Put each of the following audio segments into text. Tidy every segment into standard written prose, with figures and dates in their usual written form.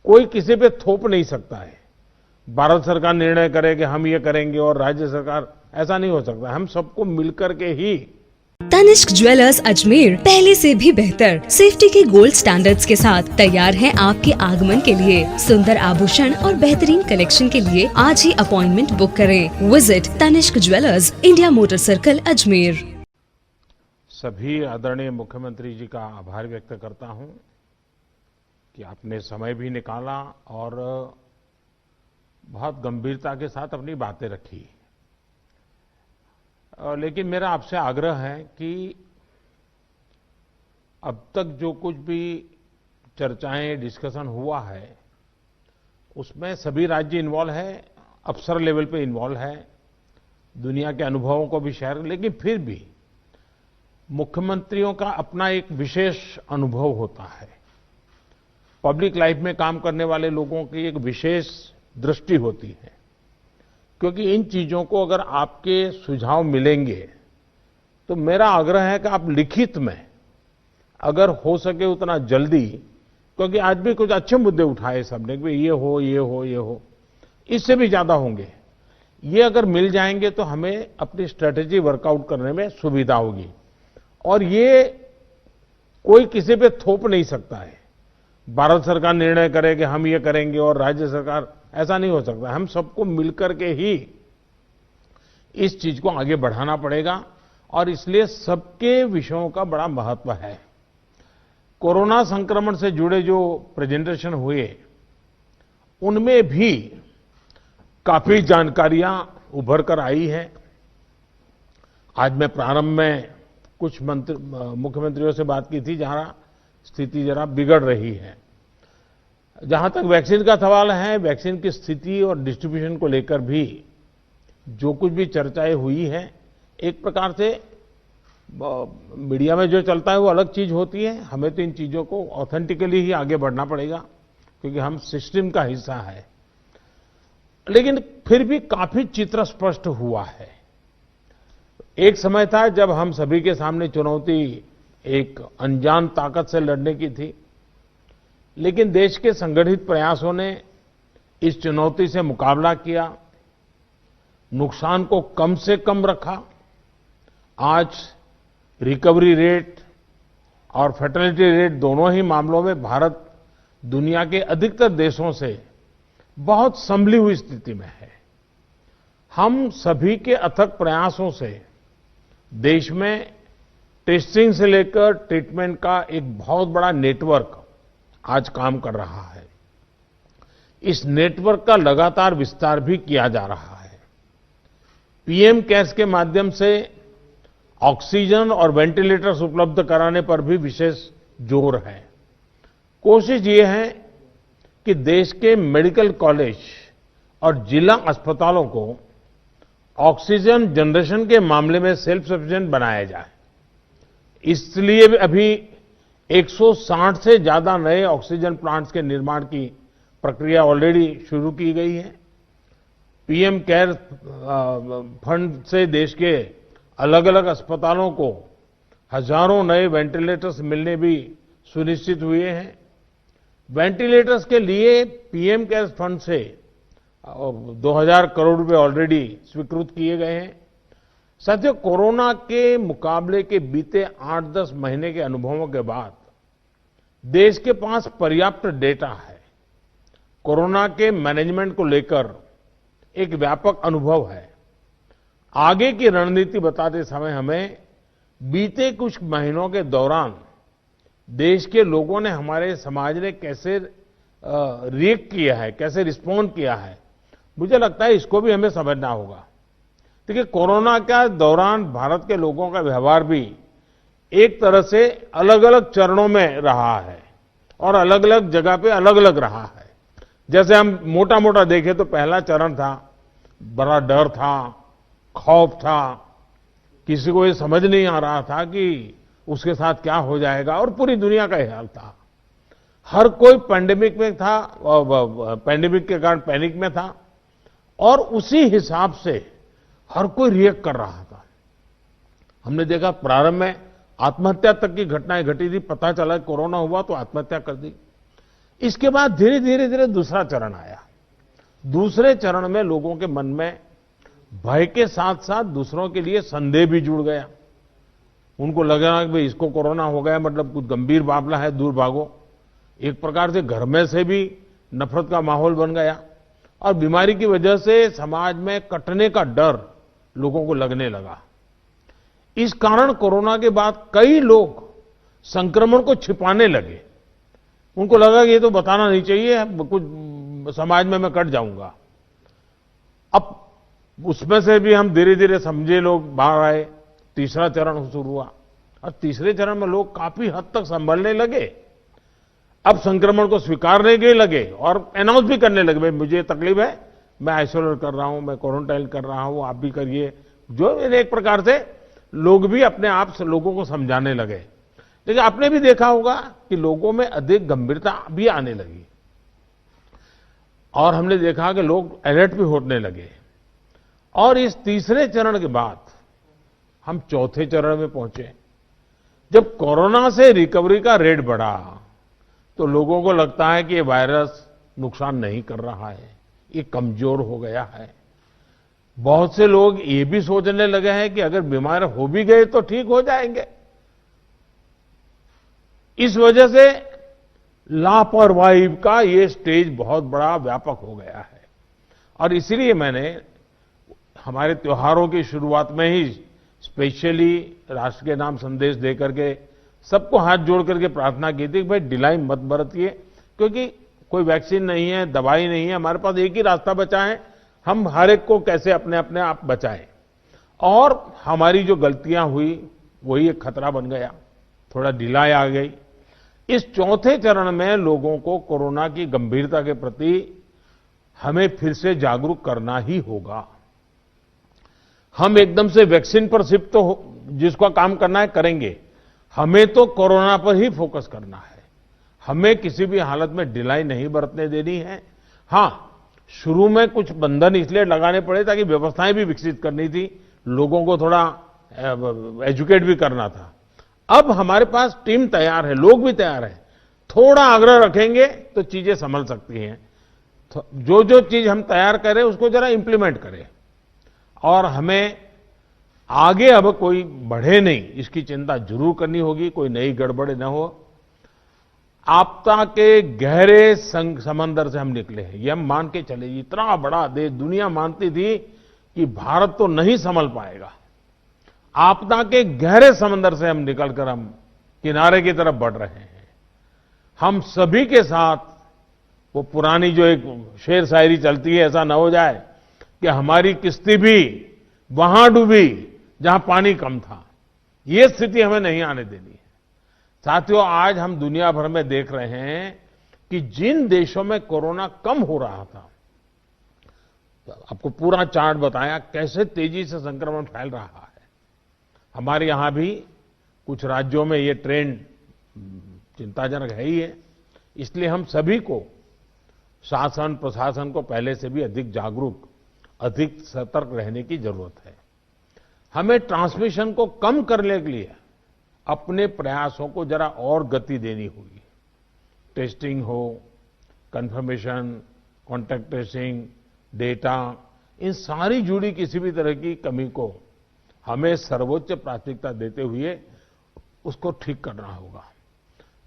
कोई किसी पे थोप नहीं सकता है। भारत सरकार निर्णय करे कि हम ये करेंगे और राज्य सरकार, ऐसा नहीं हो सकता। हम सबको मिलकर के ही। तनिष्क ज्वेलर्स अजमेर पहले से भी बेहतर सेफ्टी के गोल्ड स्टैंडर्ड्स के साथ तैयार है आपके आगमन के लिए। सुंदर आभूषण और बेहतरीन कलेक्शन के लिए आज ही अपॉइंटमेंट बुक करें। Visit Tanishq jewellers, India motor circle, Ajmer. सभी आदरणीय मुख्यमंत्री जी का आभार व्यक्त करता हूं कि आपने समय भी निकाला और बहुत गंभीरता के साथ अपनी बातें रखी। लेकिन मेरा आपसे आग्रह है कि अब तक जो कुछ भी चर्चाएं, डिस्कशन हुआ है, उसमें सभी राज्य इन्वॉल्व है, अफसर लेवल पे इन्वॉल्व है, दुनिया के अनुभवों को भी शेयर, लेकिन फिर भी मुख्यमंत्रियों का अपना एक विशेष अनुभव होता है। पब्लिक लाइफ में काम करने वाले लोगों की एक विशेष दृष्टि होती है, क्योंकि इन चीजों को अगर आपके सुझाव मिलेंगे तो मेरा आग्रह है कि आप लिखित में अगर हो सके उतना जल्दी, क्योंकि आज भी कुछ अच्छे मुद्दे उठाए सबने कि ये हो, ये हो, ये हो, इससे भी ज्यादा होंगे। ये अगर मिल जाएंगे तो हमें अपनी स्ट्रेटेजी वर्कआउट करने में सुविधा होगी। और ये कोई किसी पे थोप नहीं सकता है। भारत सरकार निर्णय करे कि हम ये करेंगे और राज्य सरकार, ऐसा नहीं हो सकता। हम सबको मिलकर के ही इस चीज को आगे बढ़ाना पड़ेगा और इसलिए सबके विषयों का बड़ा महत्व है। कोरोना संक्रमण से जुड़े जो प्रेजेंटेशन हुए उनमें भी काफी जानकारियां उभर कर आई हैं। आज मैं प्रारंभ में कुछ मुख्यमंत्रियों से बात की थी जहां स्थिति जरा बिगड़ रही है। जहां तक वैक्सीन का सवाल है, वैक्सीन की स्थिति और डिस्ट्रीब्यूशन को लेकर भी जो कुछ भी चर्चाएं हुई हैं, एक प्रकार से मीडिया में जो चलता है वो अलग चीज होती है। हमें तो इन चीजों को ऑथेंटिकली ही आगे बढ़ना पड़ेगा, क्योंकि हम सिस्टम का हिस्सा है। लेकिन फिर भी काफी चित्र स्पष्ट हुआ है। एक समय था जब हम सभी के सामने चुनौती एक अनजान ताकत से लड़ने की थी, लेकिन देश के संगठित प्रयासों ने इस चुनौती से मुकाबला किया, नुकसान को कम से कम रखा। आज रिकवरी रेट और फर्टिलिटी रेट दोनों ही मामलों में भारत दुनिया के अधिकतर देशों से बहुत संभली हुई स्थिति में है। हम सभी के अथक प्रयासों से देश में टेस्टिंग से लेकर ट्रीटमेंट का एक बहुत बड़ा नेटवर्क आज काम कर रहा है। इस नेटवर्क का लगातार विस्तार भी किया जा रहा है। पीएम केयर्स के माध्यम से ऑक्सीजन और वेंटिलेटर्स उपलब्ध कराने पर भी विशेष जोर है। कोशिश ये है कि देश के मेडिकल कॉलेज और जिला अस्पतालों को ऑक्सीजन जनरेशन के मामले में सेल्फ सफिशिएंट बनाया जाए। इसलिए अभी 160 से ज्यादा नए ऑक्सीजन प्लांट्स के निर्माण की प्रक्रिया ऑलरेडी शुरू की गई है। पीएम केयर फंड से देश के अलग अलग अस्पतालों को हजारों नए वेंटिलेटर्स मिलने भी सुनिश्चित हुए हैं। वेंटिलेटर्स के लिए पीएम केयर फंड से 2000 करोड़ रुपए ऑलरेडी स्वीकृत किए गए हैं। साथियों, कोरोना के मुकाबले के बीते 8-10 महीने के अनुभवों के बाद देश के पास पर्याप्त डेटा है। कोरोना के मैनेजमेंट को लेकर एक व्यापक अनुभव है। आगे की रणनीति बताते समय हमें बीते कुछ महीनों के दौरान देश के लोगों ने, हमारे समाज ने कैसे रिएक्ट किया है, कैसे रिस्पॉन्ड किया है, मुझे लगता है इसको भी हमें समझना होगा। देखिए, कोरोना के दौरान भारत के लोगों का व्यवहार भी एक तरह से अलग अलग चरणों में रहा है और अलग अलग जगह पे अलग अलग रहा है। जैसे हम मोटा मोटा देखें तो पहला चरण था, बड़ा डर था, खौफ था, किसी को ये समझ नहीं आ रहा था कि उसके साथ क्या हो जाएगा, और पूरी दुनिया का ये हाल था। हर कोई पैंडेमिक में था, पैंडेमिक के कारण पैनिक में था और उसी हिसाब से हर कोई रिएक्ट कर रहा था। हमने देखा प्रारंभ में आत्महत्या तक की घटनाएं घटी थी। पता चला कोरोना हुआ तो आत्महत्या कर दी। इसके बाद धीरे धीरे धीरे दूसरा चरण आया। दूसरे चरण में लोगों के मन में भय के साथ साथ दूसरों के लिए संदेह भी जुड़ गया। उनको लगा कि भाई इसको कोरोना हो गया मतलब कुछ गंभीर मामला है, दूर भागो। एक प्रकार से घर में से भी नफरत का माहौल बन गया और बीमारी की वजह से समाज में कटने का डर लोगों को लगने लगा। इस कारण कोरोना के बाद कई लोग संक्रमण को छिपाने लगे। उनको लगा कि ये तो बताना नहीं चाहिए, कुछ समाज में मैं कट जाऊंगा। अब उसमें से भी हम धीरे धीरे समझे लोग बाहर आए। तीसरा चरण शुरू हुआ और तीसरे चरण में लोग काफी हद तक संभलने लगे। अब संक्रमण को स्वीकारने के लगे और अनाउंस भी करने लगे, भाई मुझे तकलीफ है, मैं आइसोलेट कर रहा हूं, मैं क्वारंटाइन कर रहा हूं, आप भी करिए। जो एक प्रकार से लोग भी अपने आप से लोगों को समझाने लगे। लेकिन आपने भी देखा होगा कि लोगों में अधिक गंभीरता भी आने लगी और हमने देखा कि लोग अलर्ट भी होने लगे। और इस तीसरे चरण के बाद हम चौथे चरण में पहुंचे। जब कोरोना से रिकवरी का रेट बढ़ा तो लोगों को लगता है कि ये वायरस नुकसान नहीं कर रहा है, ये कमजोर हो गया है। बहुत से लोग ये भी सोचने लगे हैं कि अगर बीमार हो भी गए तो ठीक हो जाएंगे। इस वजह से लापरवाही का ये स्टेज बहुत बड़ा व्यापक हो गया है और इसीलिए मैंने हमारे त्योहारों की शुरुआत में ही स्पेशली राष्ट्र के नाम संदेश देकर के सबको हाथ जोड़ करके प्रार्थना की थी कि भाई ढिलाई मत बरतिए, क्योंकि कोई वैक्सीन नहीं है, दवाई नहीं है, हमारे पास एक ही रास्ता बचा है, हम हर एक को कैसे अपने अपने आप बचाएं। और हमारी जो गलतियां हुई वही एक खतरा बन गया, थोड़ा ढिलाई आ गई। इस चौथे चरण में लोगों को कोरोना की गंभीरता के प्रति हमें फिर से जागरूक करना ही होगा। हम एकदम से वैक्सीन पर शिफ्ट तो जिसका काम करना है करेंगे, हमें तो कोरोना पर ही फोकस करना है। हमें किसी भी हालत में ढिलाई नहीं बरतने देनी है। हां, शुरू में कुछ बंधन इसलिए लगाने पड़े ताकि व्यवस्थाएं भी विकसित करनी थी, लोगों को थोड़ा एजुकेट भी करना था। अब हमारे पास टीम तैयार है, लोग भी तैयार हैं। थोड़ा आग्रह रखेंगे तो चीजें संभल सकती हैं। जो जो चीज हम तैयार करें उसको जरा इंप्लीमेंट करें और हमें आगे अब कोई बढ़े नहीं इसकी चिंता जरूर करनी होगी, कोई नई गड़बड़ न हो। आपदा के गहरे समंदर से हम निकले हैं, ये हम मान के चले। इतना बड़ा देश, दुनिया मानती थी कि भारत तो नहीं संभल पाएगा। आपदा के गहरे समंदर से हम निकलकर हम किनारे की तरफ बढ़ रहे हैं। हम सभी के साथ वो पुरानी जो एक शेर शायरी चलती है, ऐसा न हो जाए कि हमारी किश्ती भी वहां डूबी जहां पानी कम था। ये स्थिति हमें नहीं आने देनी है। साथियों, आज हम दुनिया भर में देख रहे हैं कि जिन देशों में कोरोना कम हो रहा था, तो आपको पूरा चार्ट बताया कैसे तेजी से संक्रमण फैल रहा है। हमारे यहां भी कुछ राज्यों में ये ट्रेंड चिंताजनक है ही है। इसलिए हम सभी को, शासन प्रशासन को पहले से भी अधिक जागरूक, अधिक सतर्क रहने की जरूरत है। हमें ट्रांसमिशन को कम करने के लिए अपने प्रयासों को जरा और गति देनी होगी। टेस्टिंग हो, कंफर्मेशन, कॉन्टैक्ट ट्रेसिंग, डेटा, इन सारी जुड़ी किसी भी तरह की कमी को हमें सर्वोच्च प्राथमिकता देते हुए उसको ठीक करना होगा।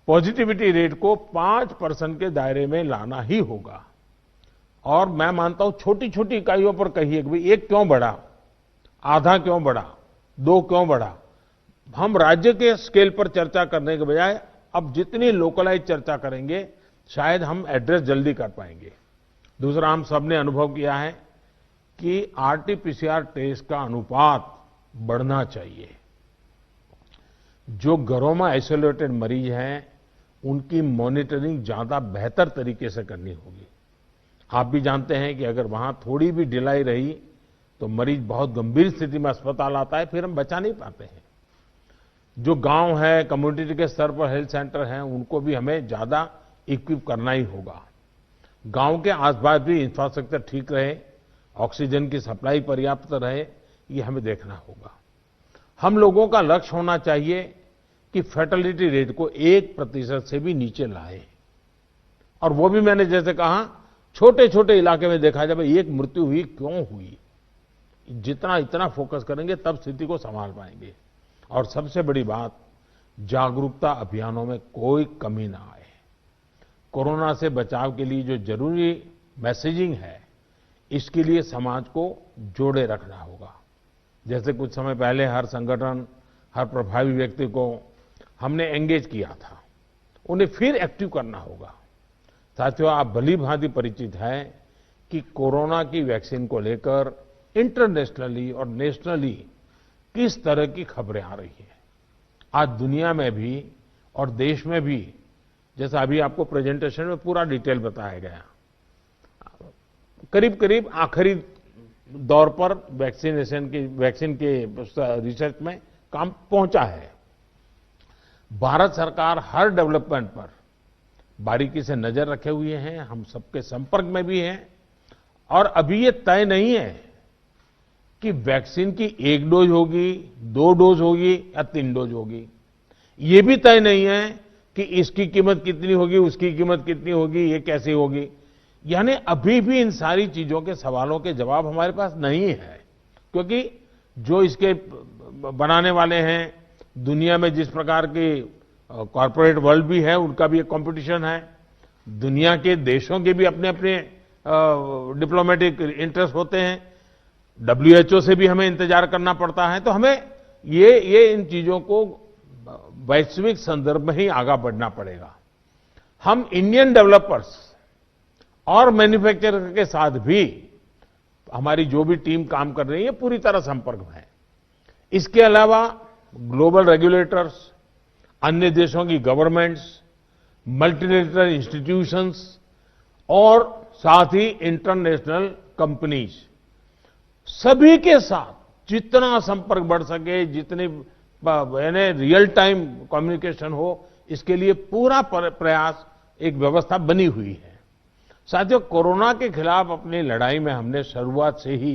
पॉजिटिविटी रेट को 5% के दायरे में लाना ही होगा। और मैं मानता हूं छोटी छोटी इकाइयों पर कहिए कि भाई एक क्यों बढ़ा, आधा क्यों बढ़ा, 2 क्यों बढ़ा। हम राज्य के स्केल पर चर्चा करने के बजाय अब जितनी लोकलाइज चर्चा करेंगे शायद हम एड्रेस जल्दी कर पाएंगे। दूसरा, हम सबने अनुभव किया है कि आरटीपीसीआर टेस्ट का अनुपात बढ़ना चाहिए। जो घरों में आइसोलेटेड मरीज हैं उनकी मॉनिटरिंग ज्यादा बेहतर तरीके से करनी होगी। आप भी जानते हैं कि अगर वहां थोड़ी भी ढिलाई रही तो मरीज बहुत गंभीर स्थिति में अस्पताल आता है, फिर हम बचा नहीं पाते हैं। जो गांव है, कम्युनिटी के स्तर पर हेल्थ सेंटर हैं, उनको भी हमें ज्यादा इक्विप करना ही होगा। गांव के आसपास भी इंफ्रास्ट्रक्चर ठीक रहे, ऑक्सीजन की सप्लाई पर्याप्त रहे, ये हमें देखना होगा। हम लोगों का लक्ष्य होना चाहिए कि फर्टिलिटी रेट को 1% से भी नीचे लाए और वो भी मैंने जैसे कहा, छोटे छोटे इलाके में देखा जाए भाई एक मृत्यु हुई क्यों हुई। जितना इतना फोकस करेंगे तब स्थिति को संभाल पाएंगे। और सबसे बड़ी बात, जागरूकता अभियानों में कोई कमी ना आए। कोरोना से बचाव के लिए जो जरूरी मैसेजिंग है, इसके लिए समाज को जोड़े रखना होगा। जैसे कुछ समय पहले हर संगठन, हर प्रभावी व्यक्ति को हमने एंगेज किया था, उन्हें फिर एक्टिव करना होगा। साथियों, आप भली भांति परिचित हैं कि कोरोना की वैक्सीन को लेकर इंटरनेशनली और नेशनली किस तरह की खबरें आ रही हैं। आज दुनिया में भी और देश में भी, जैसा अभी आपको प्रेजेंटेशन में पूरा डिटेल बताया गया, करीब करीब आखिरी दौर पर वैक्सीन के रिसर्च में काम पहुंचा है। भारत सरकार हर डेवलपमेंट पर बारीकी से नजर रखे हुए हैं, हम सबके संपर्क में भी हैं। और अभी ये तय नहीं है कि वैक्सीन की 1 डोज होगी, 2 डोज होगी या 3 डोज होगी। ये भी तय नहीं है कि इसकी कीमत कितनी होगी, उसकी कीमत कितनी होगी, ये कैसे होगी। यानी अभी भी इन सारी चीजों के सवालों के जवाब हमारे पास नहीं है, क्योंकि जो इसके बनाने वाले हैं, दुनिया में जिस प्रकार की कॉर्पोरेट वर्ल्ड भी है, उनका भी एक कंपटीशन है। दुनिया के देशों के भी अपने अपने डिप्लोमेटिक इंटरेस्ट होते हैं। WHO से भी हमें इंतजार करना पड़ता है। तो हमें ये इन चीजों को वैश्विक संदर्भ में ही आगे बढ़ना पड़ेगा। हम इंडियन डेवलपर्स और मैन्युफैक्चरर के साथ भी हमारी जो भी टीम काम कर रही है, पूरी तरह संपर्क में है। इसके अलावा ग्लोबल रेगुलेटर्स, अन्य देशों की गवर्नमेंट्स, मल्टीलेटरल इंस्टीट्यूशंस और साथ ही इंटरनेशनल कंपनीज, सभी के साथ जितना संपर्क बढ़ सके, जितने यानी रियल टाइम कम्युनिकेशन हो, इसके लिए पूरा प्रयास, एक व्यवस्था बनी हुई है। साथियों, कोरोना के खिलाफ अपनी लड़ाई में हमने शुरुआत से ही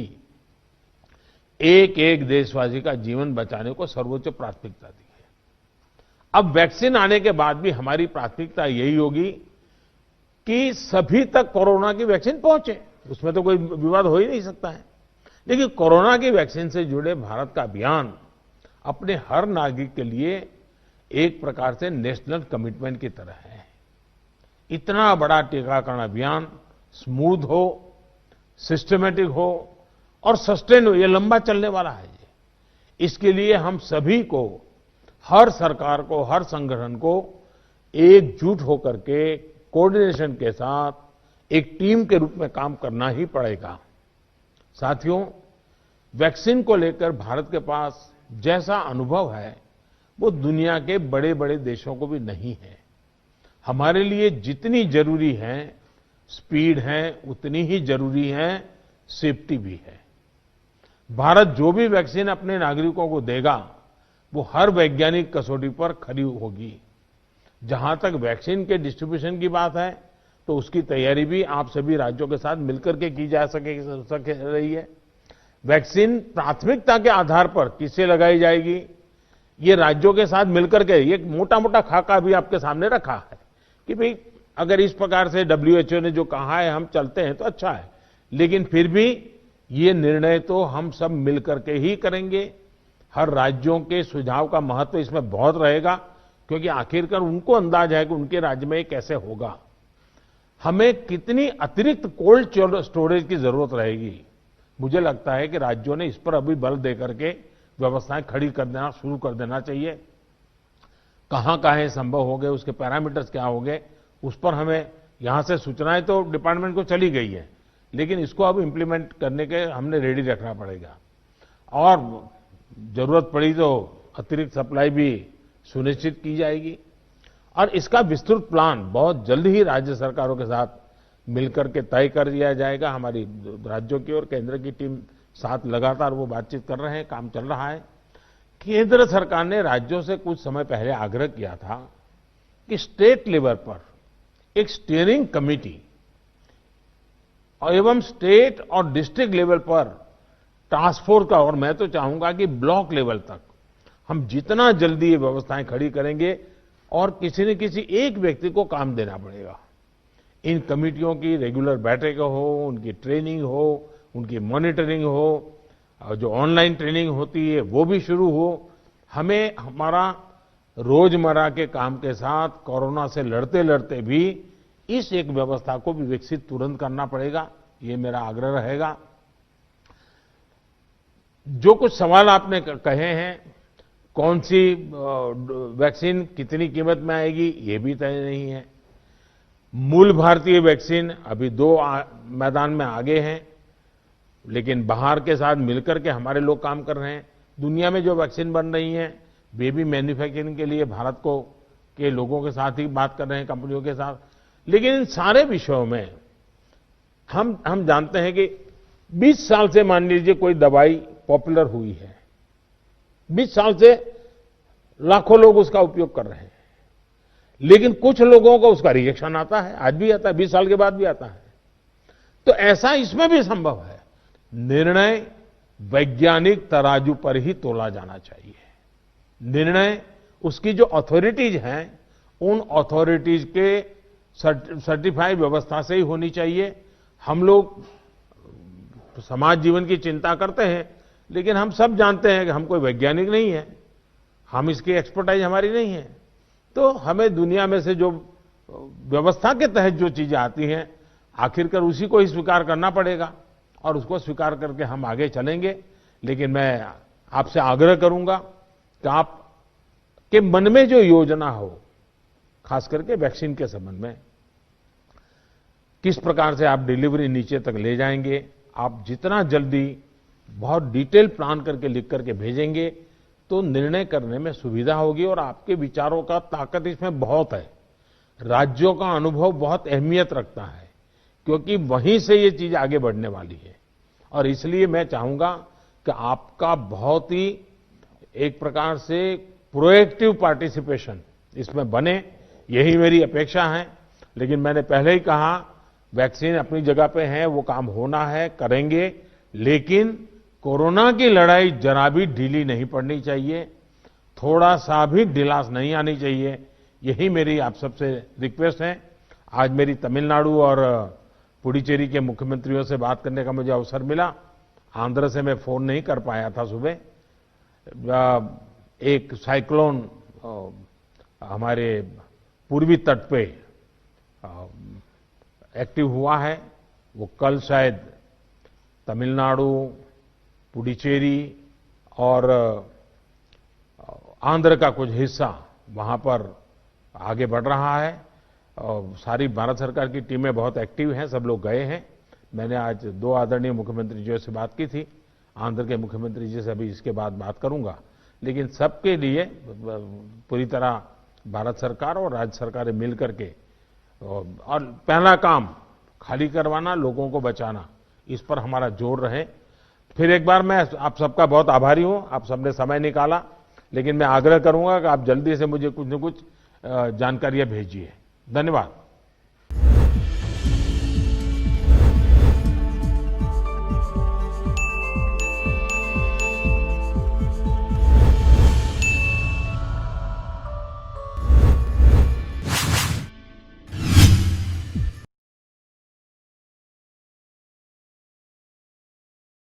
एक एक देशवासी का जीवन बचाने को सर्वोच्च प्राथमिकता दी है। अब वैक्सीन आने के बाद भी हमारी प्राथमिकता यही होगी कि सभी तक कोरोना की वैक्सीन पहुंचे। उसमें तो कोई विवाद हो ही नहीं सकता है। लेकिन कोरोना की वैक्सीन से जुड़े भारत का अभियान अपने हर नागरिक के लिए एक प्रकार से नेशनल कमिटमेंट की तरह है। इतना बड़ा टीकाकरण अभियान स्मूथ हो, सिस्टमैटिक हो और सस्टेन हो, ये लंबा चलने वाला है। इसके लिए हम सभी को, हर सरकार को, हर संगठन को एकजुट होकर के कोऑर्डिनेशन के साथ एक टीम के रूप में काम करना ही पड़ेगा। साथियों, वैक्सीन को लेकर भारत के पास जैसा अनुभव है, वो दुनिया के बड़े बड़े देशों को भी नहीं है। हमारे लिए जितनी जरूरी है स्पीड है, उतनी ही जरूरी है सेफ्टी भी है। भारत जो भी वैक्सीन अपने नागरिकों को देगा, वो हर वैज्ञानिक कसौटी पर खरी होगी। जहां तक वैक्सीन के डिस्ट्रीब्यूशन की बात है, तो उसकी तैयारी भी आप सभी राज्यों के साथ मिलकर के की जा सके रही है। वैक्सीन प्राथमिकता के आधार पर किसे लगाई जाएगी, ये राज्यों के साथ मिलकर के एक मोटा मोटा खाका भी आपके सामने रखा है कि भाई अगर इस प्रकार से WHO ने जो कहा है हम चलते हैं तो अच्छा है। लेकिन फिर भी ये निर्णय तो हम सब मिलकर के ही करेंगे। हर राज्यों के सुझाव का महत्व इसमें बहुत रहेगा, क्योंकि आखिरकार उनको अंदाज है कि उनके राज्य में ये कैसे होगा। हमें कितनी अतिरिक्त कोल्ड स्टोरेज की जरूरत रहेगी, मुझे लगता है कि राज्यों ने इस पर अभी बल देकर के व्यवस्थाएं खड़ी कर देना शुरू कर देना चाहिए। कहां कहां संभव हो गए, उसके पैरामीटर्स क्या हो गए, उस पर हमें यहां से सूचनाएं तो डिपार्टमेंट को चली गई है, लेकिन इसको अब इम्प्लीमेंट करने के हमने रेडी रखना पड़ेगा। और जरूरत पड़ी तो अतिरिक्त सप्लाई भी सुनिश्चित की जाएगी। और इसका विस्तृत प्लान बहुत जल्द ही राज्य सरकारों के साथ मिलकर के तय कर दिया जाएगा। हमारी राज्यों की और केंद्र की टीम साथ लगातार वो बातचीत कर रहे हैं, काम चल रहा है। केंद्र सरकार ने राज्यों से कुछ समय पहले आग्रह किया था कि स्टेट लेवल पर एक स्टीयरिंग कमेटी एवं स्टेट और डिस्ट्रिक्ट लेवल पर टास्क फोर्स का, और मैं तो चाहूंगा कि ब्लॉक लेवल तक हम जितना जल्दी ये व्यवस्थाएं खड़ी करेंगे, और किसी न किसी एक व्यक्ति को काम देना पड़ेगा। इन कमेटियों की रेगुलर बैठकें हो, उनकी ट्रेनिंग हो, उनकी मॉनिटरिंग हो, और जो ऑनलाइन ट्रेनिंग होती है वो भी शुरू हो। हमें हमारा रोजमर्रा के काम के साथ कोरोना से लड़ते लड़ते भी इस एक व्यवस्था को भी विकसित तुरंत करना पड़ेगा, ये मेरा आग्रह रहेगा। जो कुछ सवाल आपने कहे हैं, कौन सी वैक्सीन कितनी कीमत में आएगी, ये भी तय नहीं है। मूल भारतीय वैक्सीन अभी दो मैदान में आगे हैं, लेकिन बाहर के साथ मिलकर के हमारे लोग काम कर रहे हैं। दुनिया में जो वैक्सीन बन रही हैं, वे भी मैन्युफैक्चरिंग के लिए भारत को के लोगों के साथ ही बात कर रहे हैं, कंपनियों के साथ। लेकिन इन सारे विषयों में हम जानते हैं कि 20 साल से मान लीजिए कोई दवाई पॉपुलर हुई है, 20 साल से लाखों लोग उसका उपयोग कर रहे हैं, लेकिन कुछ लोगों को उसका रिएक्शन आता है, आज भी आता है, 20 साल के बाद भी आता है। तो ऐसा इसमें भी संभव है। निर्णय वैज्ञानिक तराजू पर ही तोला जाना चाहिए। निर्णय उसकी जो अथॉरिटीज हैं, उन अथॉरिटीज के सर्टिफाइड व्यवस्था से ही होनी चाहिए। हम लोग समाज जीवन की चिंता करते हैं, लेकिन हम सब जानते हैं कि हम कोई वैज्ञानिक नहीं है, हम इसकी एक्सपर्टाइज हमारी नहीं है। तो हमें दुनिया में से जो व्यवस्था के तहत जो चीजें आती हैं, आखिरकार उसी को ही स्वीकार करना पड़ेगा और उसको स्वीकार करके हम आगे चलेंगे। लेकिन मैं आपसे आग्रह करूंगा कि आप के मन में जो योजना हो, खास करके वैक्सीन के संबंध में, किस प्रकार से आप डिलीवरी नीचे तक ले जाएंगे, आप जितना जल्दी बहुत डिटेल प्लान करके लिख करके भेजेंगे तो निर्णय करने में सुविधा होगी। और आपके विचारों का ताकत इसमें बहुत है। राज्यों का अनुभव बहुत अहमियत रखता है, क्योंकि वहीं से ये चीज आगे बढ़ने वाली है। और इसलिए मैं चाहूंगा कि आपका बहुत ही एक प्रकार से प्रोएक्टिव पार्टिसिपेशन इसमें बने, यही मेरी अपेक्षा है। लेकिन मैंने पहले ही कहा, वैक्सीन अपनी जगह पे है, वो काम होना है, करेंगे, लेकिन कोरोना की लड़ाई जरा भी ढीली नहीं पड़नी चाहिए, थोड़ा सा भी ढिलास नहीं आनी चाहिए। यही मेरी आप सबसे रिक्वेस्ट है। आज मेरी तमिलनाडु और पुडुचेरी के मुख्यमंत्रियों से बात करने का मुझे अवसर मिला। आंध्र से मैं फोन नहीं कर पाया था सुबह। एक साइक्लोन हमारे पूर्वी तट पे एक्टिव हुआ है, वो कल शायद तमिलनाडु, पुडुचेरी और आंध्र का कुछ हिस्सा वहां पर आगे बढ़ रहा है। और सारी भारत सरकार की टीमें बहुत एक्टिव हैं, सब लोग गए हैं। मैंने आज 2 आदरणीय मुख्यमंत्री जी से बात की थी, आंध्र के मुख्यमंत्री जी से अभी इसके बाद बात करूंगा। लेकिन सबके लिए पूरी तरह भारत सरकार और राज्य सरकारें मिल करके, और पहला काम खाली करवाना, लोगों को बचाना, इस पर हमारा जोर रहे। फिर एक बार मैं आप सबका बहुत आभारी हूं, आप सबने समय निकाला। लेकिन मैं आग्रह करूंगा कि आप जल्दी से मुझे कुछ न कुछ जानकारियां भेजिए। धन्यवाद।